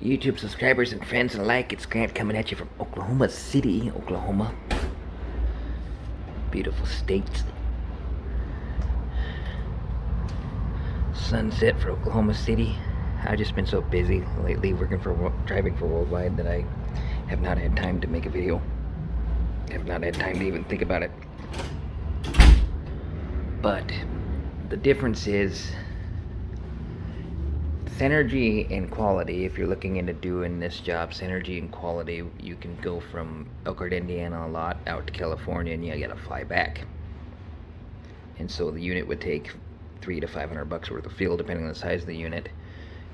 YouTube subscribers and friends alike, it's Grant coming at you from Oklahoma City, Oklahoma. Beautiful state. Sunset for Oklahoma City. I've just been so busy lately driving for Worldwide that I have not had time to make a video. I have not had time to even think about it. But the difference is synergy and quality. If you're looking into doing this job, synergy and quality, you can go from Elkhart, Indiana a lot out to California and you gotta fly back. And so the unit would take $300 to $500 worth of fuel depending on the size of the unit.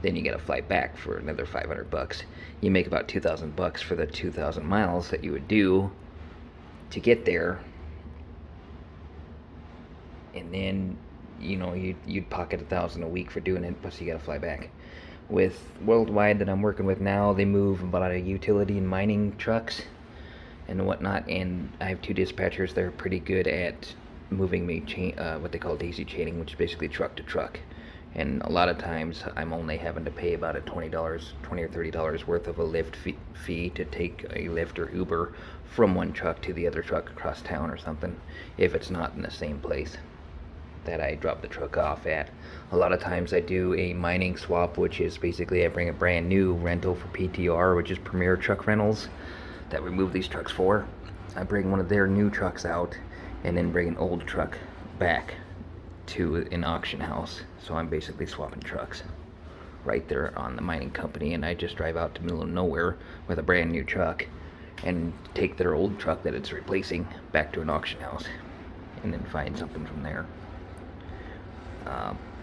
Then you gotta fly back for another $500. You make about $2,000 for the 2,000 miles that you would do to get there. And then you'd pocket $1,000 a week for doing it, plus you gotta fly back. With Worldwide that I'm working with now, they move a lot of utility and mining trucks and whatnot, and I have two dispatchers that are pretty good at moving me what they call daisy chaining, which is basically truck to truck. And a lot of times I'm only having to pay about a $20 or $30 worth of a lift fee to take a Lyft or Uber from one truck to the other truck across town or something, if it's not in the same place that I drop the truck off at. A lot of times I do a mining swap, which is basically I bring a brand new rental for PTR, which is Premier Truck Rentals, that we move these trucks for. I bring one of their new trucks out and then bring an old truck back to an auction house. So I'm basically swapping trucks right there on the mining company, and I just drive out to the middle of nowhere with a brand new truck and take their old truck that it's replacing back to an auction house and then find something from there.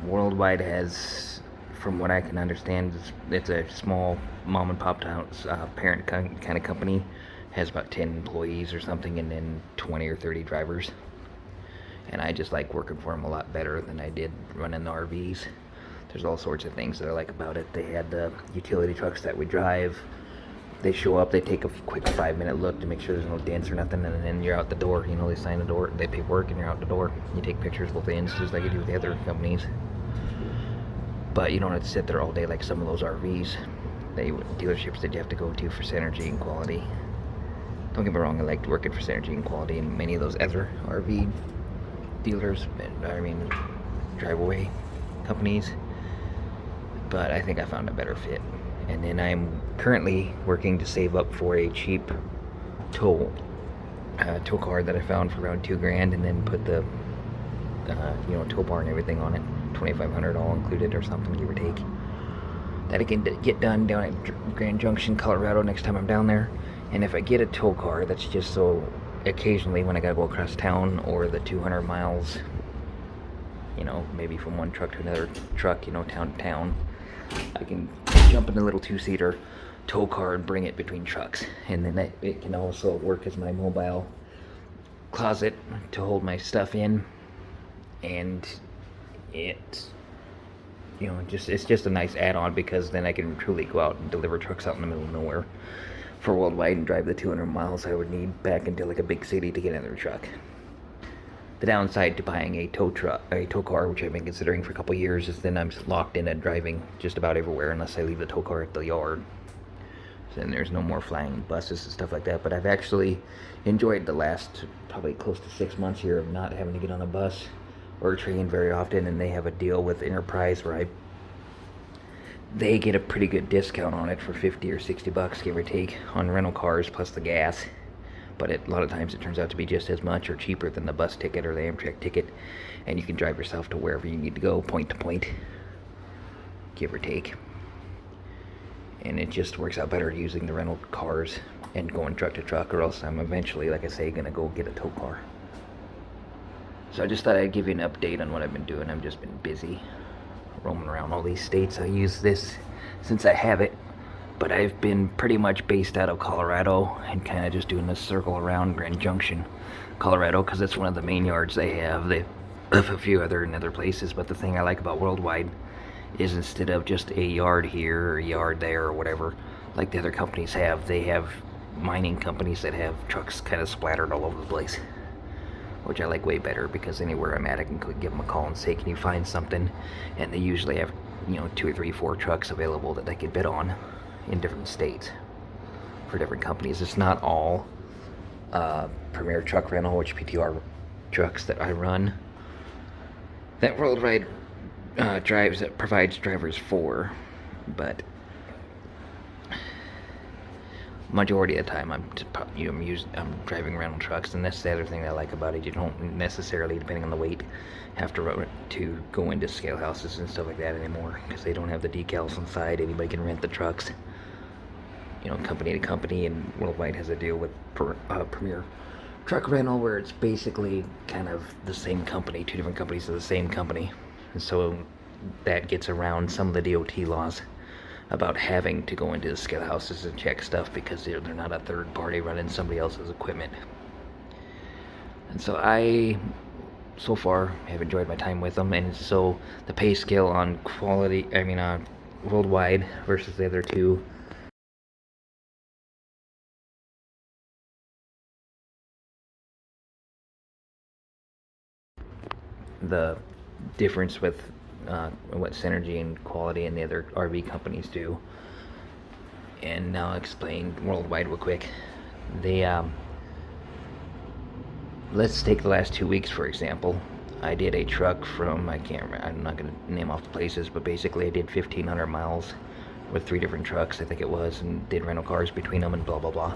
Worldwide has, from what I can understand, it's a small mom and pop house, parent kind of company. Has about 10 employees or something, and then 20 or 30 drivers. And I just like working for them a lot better than I did running the RVs. There's all sorts of things that I like about it. They had the utility trucks that we drive. They show up, they take a quick 5-minute look to make sure there's no dents or nothing, and then you're out the door. They sign the door, they pay work, and you're out the door. You take pictures both ends, just like you do with the other companies. But you don't have to sit there all day like some of those RVs, dealerships that you have to go to for synergy and quality. Don't get me wrong, I liked working for synergy and quality and many of those other RV dealers, driveway companies, but I think I found a better fit. And then I'm currently working to save up for a cheap tow car that I found for around $2,000, and then put the tow bar and everything on it, $2,500 all included or something, give or take. That I can get done down at Grand Junction, Colorado next time I'm down there. And if I get a tow car, that's just so occasionally when I gotta go across town, or the 200 miles, maybe from one truck to another truck, town to town, I can jump in a little 2-seater tow car and bring it between trucks. And then it can also work as my mobile closet to hold my stuff in. And it's just a nice add-on, because then I can truly go out and deliver trucks out in the middle of nowhere for Worldwide and drive the 200 miles I would need back into like a big city to get another truck. The downside to buying a tow car, which I've been considering for a couple years, is then I'm locked in at driving just about everywhere unless I leave the tow car at the yard. So then there's no more flying buses and stuff like that. But I've actually enjoyed the last probably close to 6 months here of not having to get on a bus or a train very often, and they have a deal with Enterprise where they get a pretty good discount on it for $50 or $60, give or take, on rental cars plus the gas. But a lot of times it turns out to be just as much or cheaper than the bus ticket or the Amtrak ticket, and you can drive yourself to wherever you need to go, point to point, give or take. And it just works out better using the rental cars and going truck to truck, or else I'm eventually, like I say, gonna go get a tow car. So I just thought I'd give you an update on what I've been doing. I've just been busy roaming around all these states. I use this since I have it, but I've been pretty much based out of Colorado and kind of just doing this circle around Grand Junction, Colorado, because it's one of the main yards they have. They have a few in other places, but the thing I like about Worldwide is instead of just a yard here or a yard there or whatever, like the other companies have, they have mining companies that have trucks kind of splattered all over the place, which I like way better, because anywhere I'm at I can give them a call and say, can you find something? And they usually have 2 or 3, 4 trucks available that they could bid on, in different states for different companies. It's not all Premier Truck Rental, which PTR trucks that I run, that Worldwide drives, that provides drivers for, but majority of the time I'm driving rental trucks, and that's the other thing that I like about it. You don't necessarily, depending on the weight, have to go into scale houses and stuff like that anymore, because they don't have the decals inside. Anybody can rent the trucks, company to company, and Worldwide has a deal with Premier Truck Rental, where it's basically kind of the same company, two different companies of the same company, and so that gets around some of the DOT laws about having to go into the scale houses and check stuff, because they're not a third party running somebody else's equipment. And so I, so far, have enjoyed my time with them. And so the pay scale on Worldwide versus the other two, the difference with what Synergy and Quality and the other RV companies do. And now I'll explain Worldwide real quick. They let's take the last 2 weeks for example. I did a truck from, I can't remember, I'm not going to name off the places, but basically I did 1,500 miles with 3 different trucks, I think it was, and did rental cars between them and blah blah blah.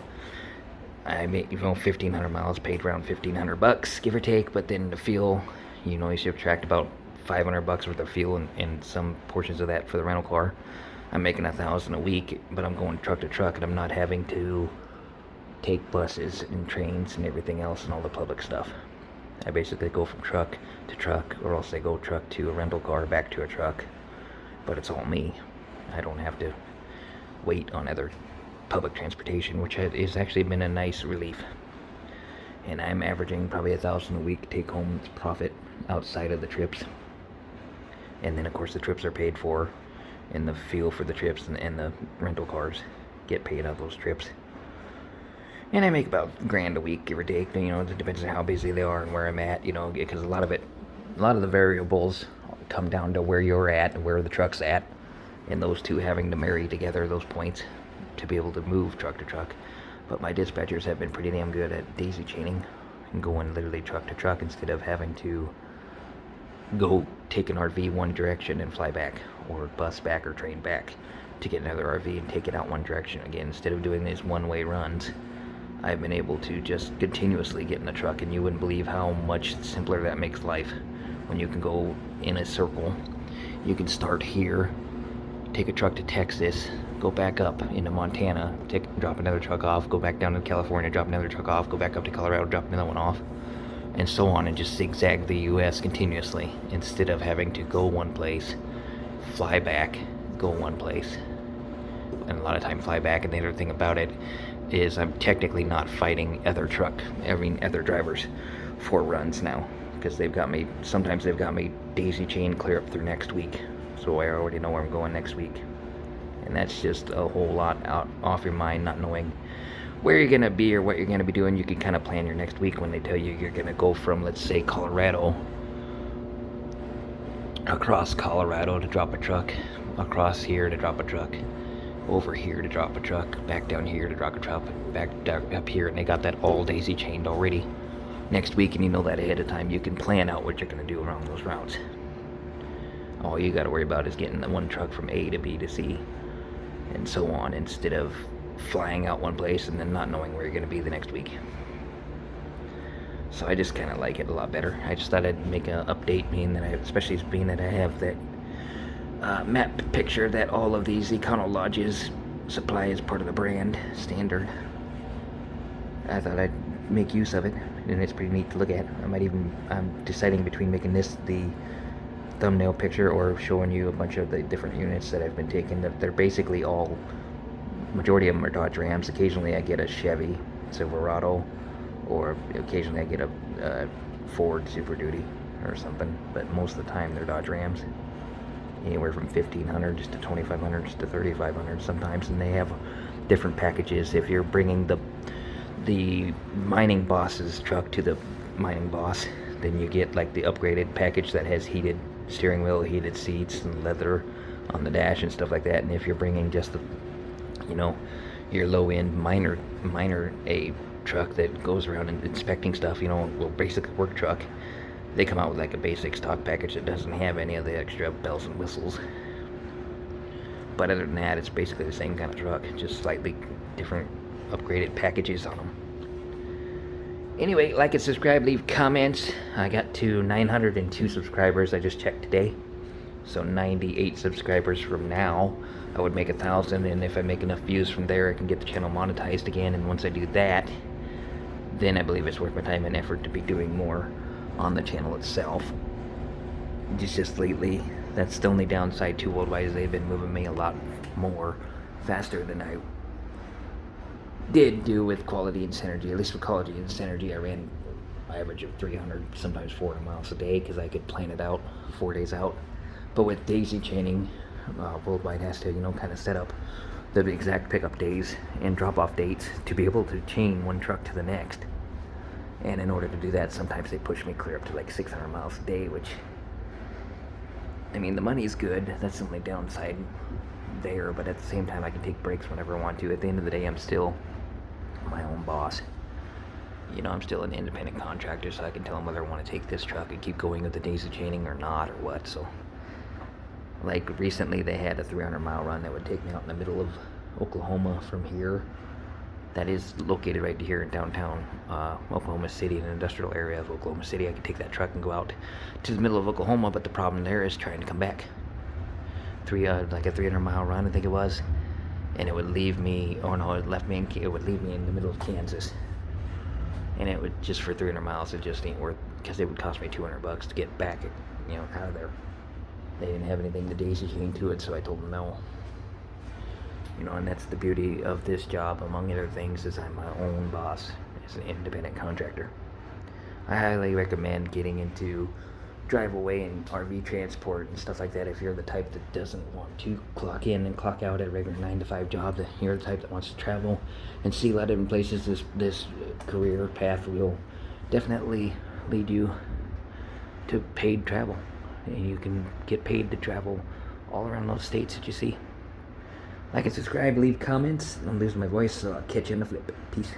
I made 1,500 miles, paid around $1,500 give or take, but then the fuel, you subtract about $500 worth of fuel and some portions of that for the rental car. I'm making $1,000 a week, but I'm going truck to truck, and I'm not having to take buses and trains and everything else and all the public stuff. I basically go from truck to truck, or else I go truck to a rental car, back to a truck, but it's all me. I don't have to wait on other public transportation, which has actually been a nice relief. And I'm averaging probably $1,000 a week take home profit outside of the trips. And then of course the trips are paid for, and the fuel for the trips and the rental cars get paid out of those trips. And I make about $1,000 a week, give or take. It depends on how busy they are and where I'm at, because a lot of the variables come down to where you're at and where the truck's at, and those two having to marry together, those points, to be able to move truck to truck. But my dispatchers have been pretty damn good at daisy chaining and going literally truck to truck, instead of having to go take an RV one direction and fly back, or bus back or train back to get another RV and take it out one direction again. Instead of doing these one-way runs, I've been able to just continuously get in the truck, and you wouldn't believe how much simpler that makes life when you can go in a circle. You can start here, take a truck to Texas, go back up into Montana, drop another truck off, go back down to California, drop another truck off, go back up to Colorado, drop another one off, and so on, and just zigzag the U.S. continuously, instead of having to go one place, fly back, go one place, and a lot of time fly back. And the other thing about it is I'm technically not fighting other drivers for runs now, because sometimes they've got me daisy chain clear up through next week, so I already know where I'm going next week. And that's just a whole lot out off your mind, not knowing where you're gonna be or what you're gonna be doing. You can kind of plan your next week when they tell you you're gonna go from, let's say, Colorado, across Colorado to drop a truck, across here to drop a truck, over here to drop a truck, back down here to drop a truck, back down up here, and they got that all daisy chained already next week, and you know that ahead of time. You can plan out what you're gonna do around those routes. All you gotta worry about is getting the one truck from A to B to C, and so on, instead of flying out one place and then not knowing where you're going to be the next week. So I just kind of like it a lot better. I just thought I'd make an update, especially being that I have that map picture that all of these Econo Lodges supply as part of the brand standard. I thought I'd make use of it, and it's pretty neat to look at. I'm deciding between making this the thumbnail picture or showing you a bunch of the different units that I've been taking. They're basically all, majority of them are Dodge Rams. Occasionally I get a Chevy Silverado, or occasionally I get a Ford Super Duty or something, but most of the time they're Dodge Rams. Anywhere from 1,500 just to 2,500 just to 3,500 sometimes, and they have different packages. If you're bringing the mining boss's truck to the mining boss, then you get like the upgraded package that has heated steering wheel, heated seats, and leather on the dash and stuff like that. And if you're bringing just You know, your low end minor a truck that goes around and inspecting stuff. You know, well, basic work truck. They come out with like a basic stock package that doesn't have any of the extra bells and whistles. But other than that, it's basically the same kind of truck, just slightly different upgraded packages on them. Anyway, like and subscribe, leave comments. I got to 902 subscribers. I just checked today. So 98 subscribers from now, I would make 1,000, and if I make enough views from there, I can get the channel monetized again. And once I do that, then I believe it's worth my time and effort to be doing more on the channel itself. Just lately, that's the only downside to Worldwide, is they've been moving me a lot more faster than I did do with Quality and Synergy. At least with Quality and Synergy, I ran an average of 300, sometimes 400 miles a day, because I could plan it out 4 days out. But with daisy chaining, Worldwide has to, kind of set up the exact pickup days and drop-off dates to be able to chain one truck to the next. And in order to do that, sometimes they push me clear up to like 600 miles a day, which, I mean, the money's good. That's the only downside there, but at the same time, I can take breaks whenever I want to. At the end of the day, I'm still my own boss. I'm still an independent contractor, so I can tell them whether I want to take this truck and keep going with the daisy chaining or not, or what. So, like recently, they had a 300-mile run that would take me out in the middle of Oklahoma from here. That is located right here in downtown Oklahoma City, an industrial area of Oklahoma City. I could take that truck and go out to the middle of Oklahoma, but the problem there is trying to come back. Like a 300-mile run, I think it was, and it would leave me. Oh no, it would leave me in the middle of Kansas, and it would, just for 300 miles, it just ain't worth, because it would cost me $200 to get back, out of there. They didn't have anything to daisy chain to it, so I told them no. And that's the beauty of this job, among other things, is I'm my own boss as an independent contractor. I highly recommend getting into drive away and RV transport and stuff like that if you're the type that doesn't want to clock in and clock out at a regular 9-to-5 job. That you're the type that wants to travel and see a lot of different places. This career path will definitely lead you to paid travel, and you can get paid to travel all around those states that you see. Like and subscribe, leave comments. I'm losing my voice, so I'll catch you in the flip. Peace.